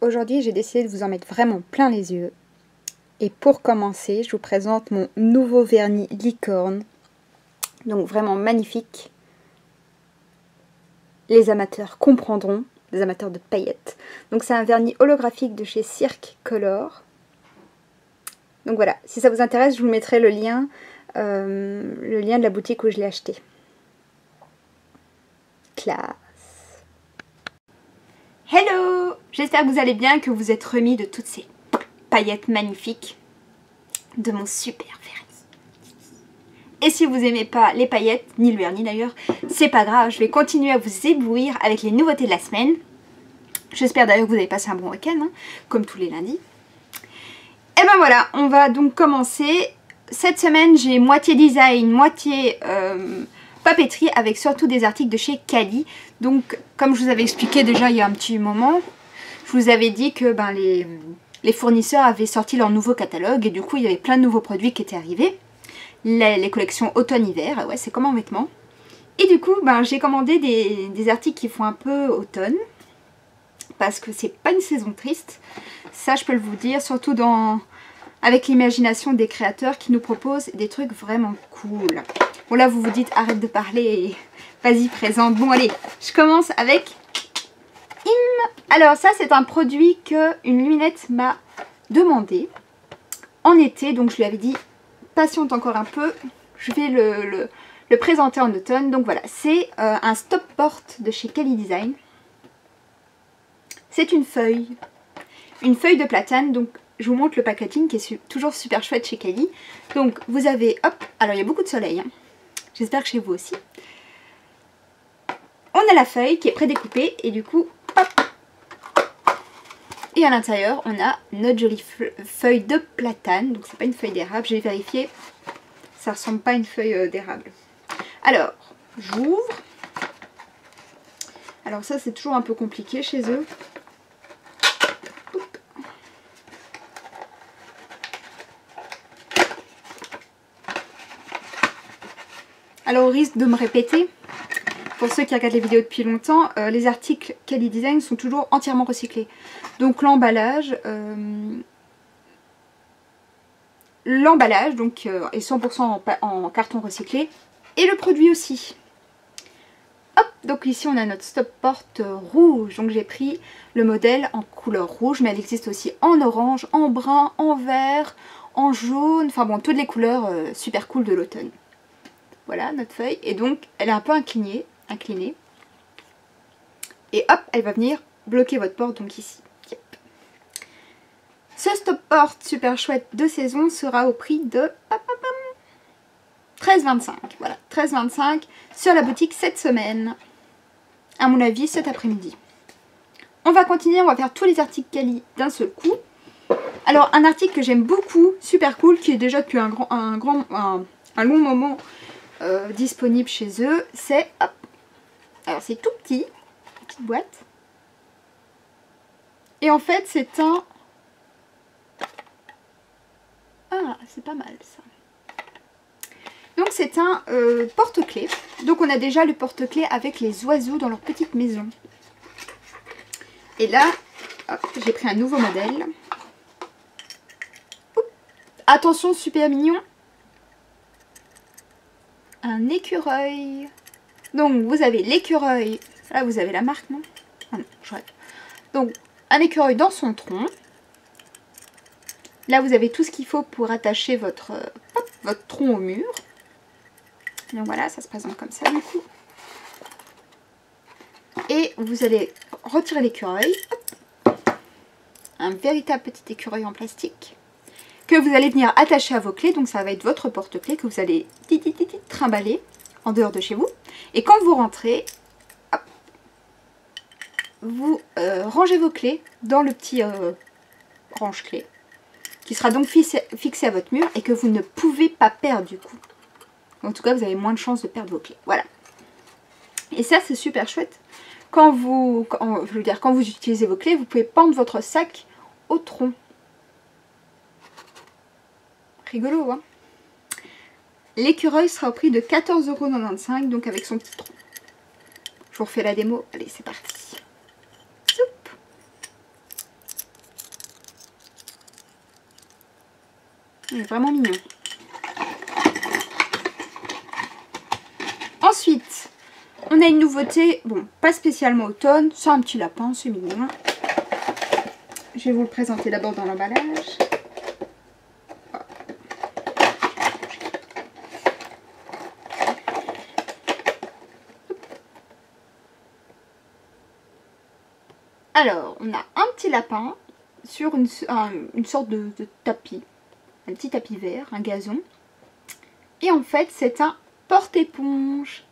Aujourd'hui, j'ai décidé de vous en mettre vraiment plein les yeux. Et pour commencer, je vous présente mon nouveau vernis licorne. Donc vraiment magnifique. Les amateurs comprendront, les amateurs de paillettes. Donc c'est un vernis holographique de chez Cirque Color. Donc voilà, si ça vous intéresse, je vous mettrai le lien de la boutique où je l'ai acheté. Classe. Hello! J'espère que vous allez bien, que vous êtes remis de toutes ces paillettes magnifiques de mon super vernis. Et si vous n'aimez pas les paillettes, ni le vernis d'ailleurs, c'est pas grave, je vais continuer à vous éblouir avec les nouveautés de la semaine. J'espère d'ailleurs que vous avez passé un bon week-end, hein, comme tous les lundis. Et ben voilà, on va donc commencer. Cette semaine, j'ai moitié design, moitié papeterie, avec surtout des articles de chez Cali. Donc, comme je vous avais expliqué déjà il y a un petit moment, je vous avais dit que les fournisseurs avaient sorti leur nouveau catalogue et du coup, il y avait plein de nouveaux produits qui étaient arrivés. Les collections automne-hiver, ouais, c'est comme en vêtements. Et du coup, j'ai commandé des articles qui font un peu automne, parce que c'est pas une saison triste. Ça, je peux vous dire, surtout avec l'imagination des créateurs qui nous proposent des trucs vraiment cool. Bon là, vous vous dites, arrête de parler et vas-y, présente. Bon allez, je commence avec Alors ça, c'est un produit que une lunette m'a demandé en été. Donc je lui avais dit, patiente encore un peu, je vais le présenter en automne. Donc voilà, c'est un stop porte de chez Cali Design. C'est une feuille de platane. Donc je vous montre le packaging qui est toujours super chouette chez Cali. Donc vous avez, hop, alors il y a beaucoup de soleil, hein. J'espère que chez vous aussi. On a la feuille qui est prédécoupée et du coup, hop. Et à l'intérieur, on a notre jolie feuille de platane. Donc c'est pas une feuille d'érable, j'ai vérifié. Ça ressemble pas à une feuille d'érable. Alors, j'ouvre. Alors ça, c'est toujours un peu compliqué chez eux. Alors au risque de me répéter, pour ceux qui regardent les vidéos depuis longtemps, les articles Cali Design sont toujours entièrement recyclés. Donc l'emballage donc est 100% en carton recyclé et le produit aussi. Hop, donc ici on a notre stop porte rouge. Donc j'ai pris le modèle en couleur rouge, mais elle existe aussi en orange, en brun, en vert, en jaune, enfin bon, toutes les couleurs super cool de l'automne. Voilà notre feuille, et donc elle est un peu inclinée. Et hop, elle va venir bloquer votre porte, donc ici. Yep. Ce stop porte super chouette de saison sera au prix de 13,25. Voilà, 13,25 sur la boutique cette semaine. À mon avis, cet après-midi. On va continuer, on va faire tous les articles Cali d'un seul coup. Alors, un article que j'aime beaucoup, super cool, qui est déjà depuis un long moment disponible chez eux, c'est, hop, alors c'est tout petit, petite boîte, et en fait c'est un, ah c'est pas mal ça, donc c'est un porte-clés. Donc on a déjà le porte-clés avec les oiseaux dans leur petite maison, et là j'ai pris un nouveau modèle. Oups. Attention, super mignon, un écureuil. Donc vous avez l'écureuil, là vous avez la marque, non? Ah non, je rêve. Donc un écureuil dans son tronc. Là vous avez tout ce qu'il faut pour attacher votre tronc au mur. Donc voilà, ça se présente comme ça du coup. Et vous allez retirer l'écureuil. Un véritable petit écureuil en plastique que vous allez venir attacher à vos clés. Donc ça va être votre porte-clés que vous allez trimballer en dehors de chez vous. Et quand vous rentrez, hop, vous rangez vos clés dans le petit range-clés qui sera donc fixé à votre mur et que vous ne pouvez pas perdre du coup. En tout cas, vous avez moins de chances de perdre vos clés. Voilà. Et ça, c'est super chouette. Quand vous utilisez vos clés, vous pouvez pendre votre sac au tronc. Rigolo, hein? L'écureuil sera au prix de 14,95 €, donc avec son petit tronc. Je vous refais la démo. Allez, c'est parti. Soup. Il est vraiment mignon. Ensuite, on a une nouveauté, bon, pas spécialement automne, c'est un petit lapin, c'est mignon. Je vais vous le présenter d'abord dans l'emballage. Alors, on a un petit lapin sur une sorte de tapis, un petit tapis vert, un gazon. Et en fait, c'est un porte-éponge.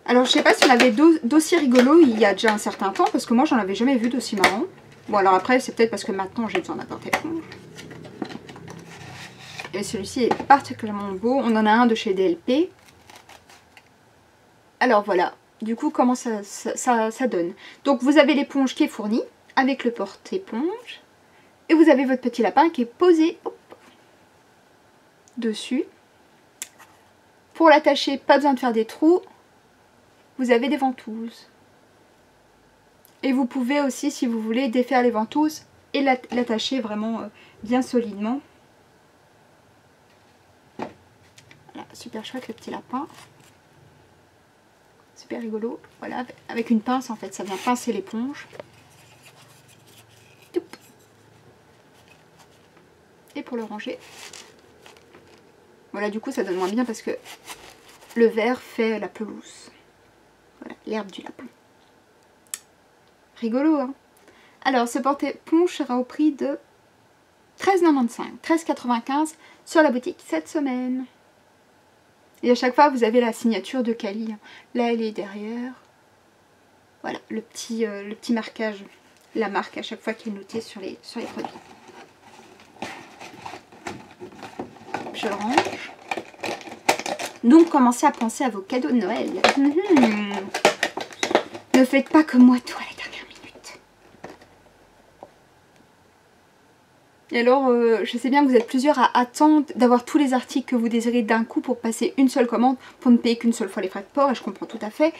Alors, je sais pas si on avait d'aussi rigolo il y a déjà un certain temps, parce que moi, j'en avais jamais vu d'aussi marrant. Bon, alors après, c'est peut-être parce que maintenant, j'ai besoin d'un porte-éponge. Et celui-ci est particulièrement beau. On en a un de chez DLP. Alors, voilà. Du coup, comment ça donne? Donc, vous avez l'éponge qui est fournie, avec le porte-éponge. Et vous avez votre petit lapin qui est posé dessus. Pour l'attacher, pas besoin de faire des trous. Vous avez des ventouses. Et vous pouvez aussi, si vous voulez, défaire les ventouses et l'attacher vraiment bien solidement. Voilà, super chouette le petit lapin. Super rigolo. Voilà, avec une pince en fait, ça vient pincer l'éponge. Et pour le ranger. Voilà, du coup ça donne moins bien parce que le vert fait la pelouse. Voilà, l'herbe du lapin. Rigolo, hein? Alors, ce porte-éponge sera au prix de 13,95, 13,95 sur la boutique cette semaine. Et à chaque fois, vous avez la signature de Cali. Là, elle est derrière. Voilà, le petit marquage, la marque à chaque fois qui est notée sur les produits. Je le range. Donc, commencez à penser à vos cadeaux de Noël. Ne faites pas comme moi, tout à la dernière minute. Et alors, je sais bien que vous êtes plusieurs à attendre d'avoir tous les articles que vous désirez d'un coup pour passer une seule commande, pour ne payer qu'une seule fois les frais de port, et je comprends tout à fait.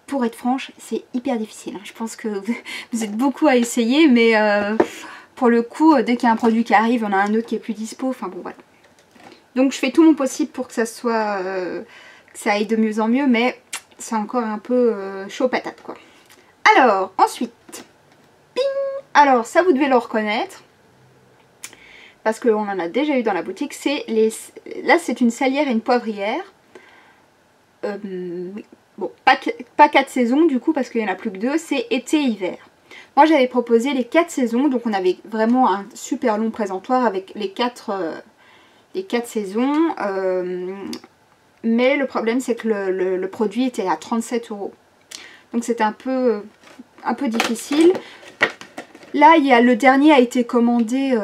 Pour être franche, c'est hyper difficile. Hein. Je pense que vous êtes beaucoup à essayer, mais pour le coup, dès qu'il y a un produit qui arrive, on a un autre qui est plus dispo. Enfin bon, voilà. Donc je fais tout mon possible pour que ça soit, que ça aille de mieux en mieux, mais c'est encore un peu chaud patate, quoi. Alors, ensuite, ping. Alors, ça vous devez le reconnaître, parce qu'on en a déjà eu dans la boutique. Là, c'est une salière et une poivrière. Bon, pas 4 saisons du coup, parce qu'il n'y en a plus que 2, c'est été et hiver. Moi j'avais proposé les 4 saisons, donc on avait vraiment un super long présentoir avec les 4 saisons. Mais le problème c'est que le produit était à 37 €. Donc c'était un peu difficile. Là, le dernier a été commandé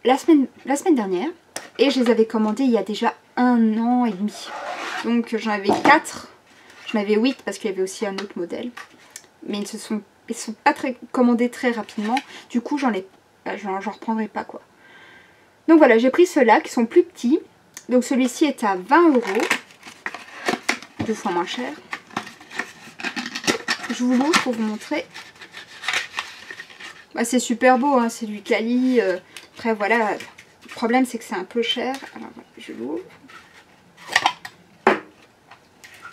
la semaine dernière. Et je les avais commandés il y a déjà 1 an et demi. Donc j'en avais 4. J'en avais 8 parce qu'il y avait aussi un autre modèle. Mais ils sont pas commandés très rapidement. Du coup, j'en reprendrai pas, quoi. Donc voilà, j'ai pris ceux-là qui sont plus petits. Donc celui-ci est à 20 €. 2 fois moins cher. Je vous l'ouvre pour vous montrer. Bah, c'est super beau, hein, c'est du Cali. Après voilà, le problème c'est que c'est un peu cher. Alors voilà, je l'ouvre.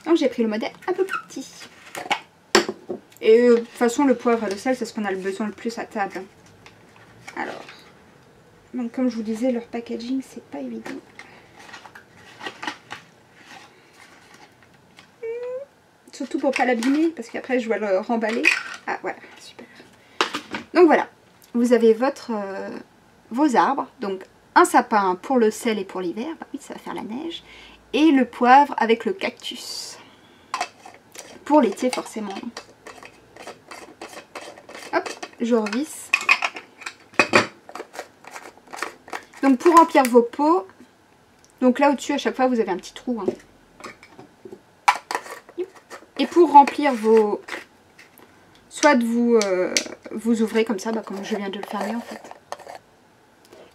Donc j'ai pris le modèle un peu plus petit. Et de toute façon le poivre et le sel c'est ce qu'on a le besoin le plus à table. Alors, donc comme je vous disais, leur packaging c'est pas évident. Surtout pour pas l'abîmer parce qu'après je dois le remballer. Ah voilà, super. Donc voilà, vous avez vos arbres. Donc un sapin pour le sel et pour l'hiver, bah oui ça va faire la neige. Et le poivre avec le cactus. Pour l'été forcément. Hop, je revisse. Donc pour remplir vos pots, donc là au-dessus à chaque fois vous avez un petit trou. Hein. Et pour remplir vos... Soit vous ouvrez comme ça, bah, comme je viens de le fermer en fait.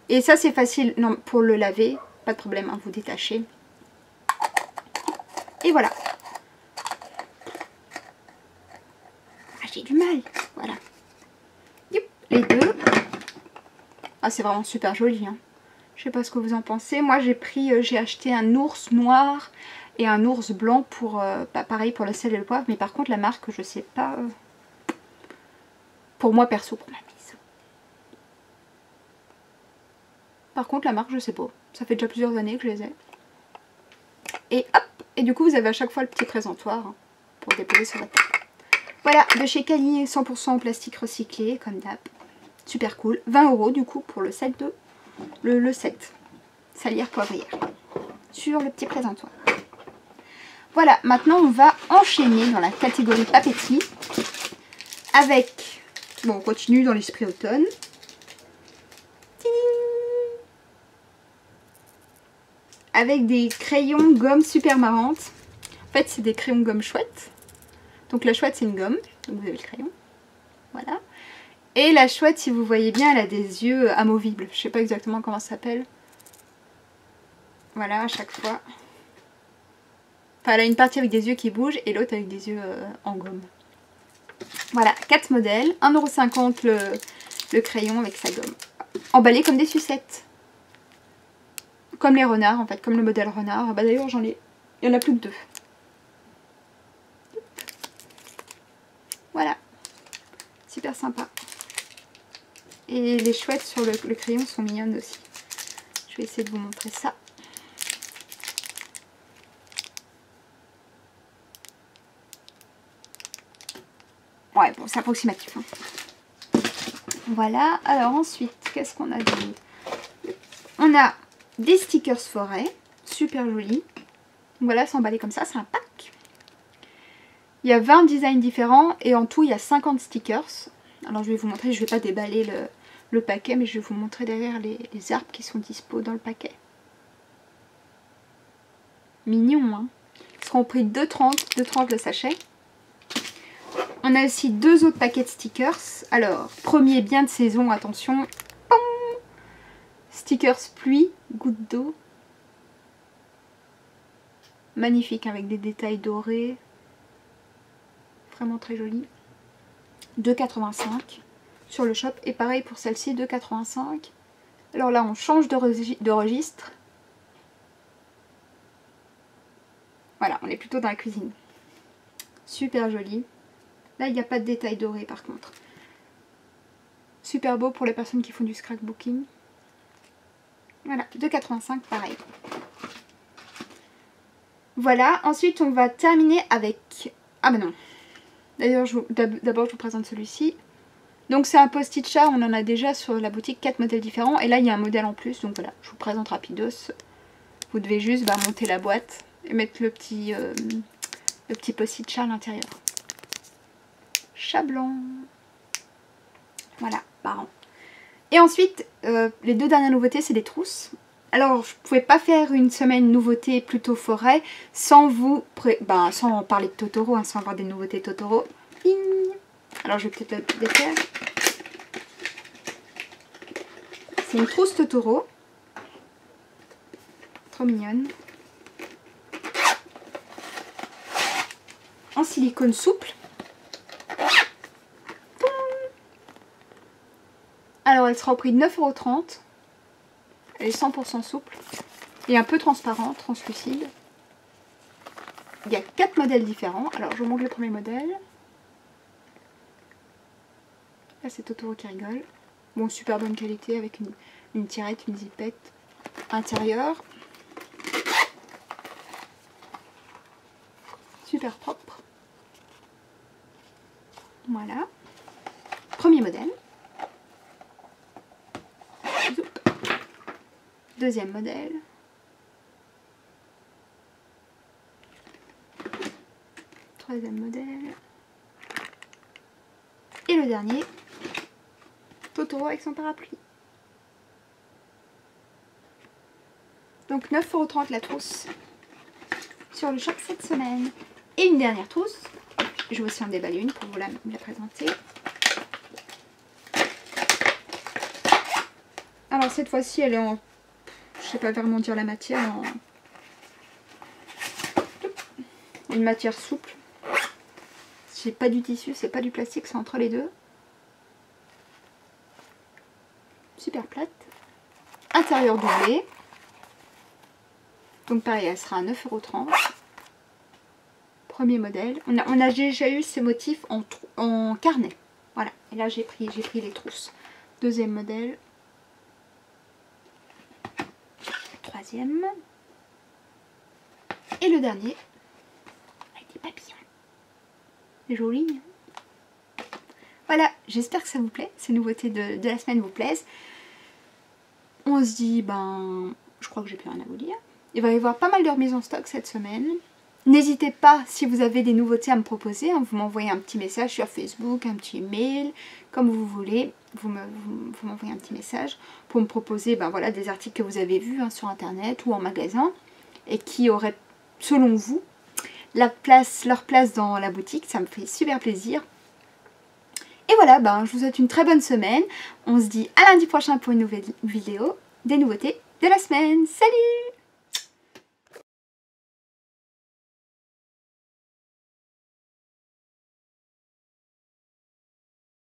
Et ça c'est facile non, pour le laver, pas de problème, hein, vous détachez. Et voilà. Ah, j'ai du mal. Voilà. Youp, les deux. Ah, c'est vraiment super joli, hein. Je sais pas ce que vous en pensez. Moi j'ai acheté un ours noir et un ours blanc pour, bah, pareil pour le sel et le poivre. Mais par contre la marque je sais pas, pour moi perso, pour ma mise. Par contre la marque je sais pas. Ça fait déjà plusieurs années que je les ai. Et hop, et du coup vous avez à chaque fois le petit présentoir hein, pour déposer sur votre table. Voilà, de chez Cali, 100% en plastique recyclé comme d'hab. Super cool. 20 € du coup pour le set de... le set. Salière poivrière. Sur le petit présentoir. Voilà, maintenant on va enchaîner dans la catégorie papeterie. Avec... Bon, on continue dans l'esprit automne. Avec des crayons gomme super marrantes. En fait, c'est des crayons gomme chouette. Donc la chouette, c'est une gomme. Donc vous avez le crayon. Voilà. Et la chouette, si vous voyez bien, elle a des yeux amovibles. Je sais pas exactement comment ça s'appelle. Voilà, à chaque fois. Enfin, elle a une partie avec des yeux qui bougent et l'autre avec des yeux en gomme. Voilà, 4 modèles. 1,50 € le crayon avec sa gomme. Emballé comme des sucettes. Comme les renards, en fait, comme le modèle renard. Bah d'ailleurs, il y en a plus que 2. Voilà. Super sympa. Et les chouettes sur le crayon sont mignonnes aussi. Je vais essayer de vous montrer ça. Ouais, bon, c'est approximatif. Hein. Voilà. Alors ensuite, qu'est-ce qu'on a d'autre? On a des stickers forêt. Super jolis. Voilà, c'est emballé comme ça. C'est un pack. Il y a 20 designs différents et en tout, il y a 50 stickers. Alors, je vais vous montrer. Je ne vais pas déballer le paquet, mais je vais vous montrer derrière les arbres qui sont dispo dans le paquet. Mignon, hein. Ils seront au prix de 2,30 le sachet. On a aussi 2 autres paquets de stickers. Alors, premier bien de saison, attention. Pom, stickers pluie, gouttes d'eau. Magnifique, avec des détails dorés. Vraiment très joli. 2,85 sur le shop. Et pareil pour celle-ci, 2,85. Alors là, on change de registre. Voilà, on est plutôt dans la cuisine. Super joli. Là, il n'y a pas de détails dorés par contre. Super beau pour les personnes qui font du scrapbooking. Voilà, 2,85 pareil. Voilà, ensuite on va terminer avec... Ah ben non. D'ailleurs, d'abord je vous présente celui-ci. Donc c'est un post-it chat, on en a déjà sur la boutique 4 modèles différents. Et là, il y a un modèle en plus, donc voilà, je vous présente rapidos. Vous devez juste monter la boîte et mettre le petit post-it chat à l'intérieur. Chat blanc. Voilà, marrant. Et ensuite, les 2 dernières nouveautés, c'est des trousses. Alors, je ne pouvais pas faire une semaine nouveauté plutôt forêt sans sans parler de Totoro, hein, sans avoir des nouveautés Totoro. Ping. Alors, je vais peut-être le défaire. C'est une trousse Totoro. Trop mignonne. En silicone souple. Alors, elle sera au prix de 9,30 €. Elle est 100% souple et un peu transparent, translucide. Il y a 4 modèles différents. Alors, je vous montre le premier modèle. Là, c'est Totoro qui rigole. Bon, super bonne qualité avec une tirette, une zipette intérieure. Super propre. Voilà. Premier modèle. Zoup. Deuxième modèle. Troisième modèle. Et le dernier, Totoro avec son parapluie. Donc 9,30 € la trousse sur le shop cette semaine. Et une dernière trousse. Je vais aussi en déballer une pour vous la présenter. Alors cette fois-ci elle est en... Je sais pas vraiment dire la matière. En... Une matière souple. C'est pas du tissu, c'est pas du plastique, c'est entre les deux. super plate. Intérieur doublé. Donc pareil, elle sera à 9,30 €. Premier modèle. On a déjà eu ces motifs en carnet. Voilà. Et là j'ai pris les trousses. Deuxième modèle. Troisième. Et le dernier. Avec des papillons. C'est joli. Voilà, j'espère que ça vous plaît. Ces nouveautés de la semaine vous plaisent. On se dit, ben, je crois que j'ai plus rien à vous dire. Il va y avoir pas mal de remises en stock cette semaine. N'hésitez pas, si vous avez des nouveautés à me proposer, hein, vous m'envoyez un petit message sur Facebook, un petit mail, comme vous voulez. Vous m'envoyez un petit message pour me proposer ben, voilà, des articles que vous avez vus hein, sur internet ou en magasin et qui auraient, selon vous, leur place dans la boutique. Ça me fait super plaisir. Et voilà, ben, je vous souhaite une très bonne semaine. On se dit à lundi prochain pour une nouvelle vidéo, des nouveautés de la semaine. Salut!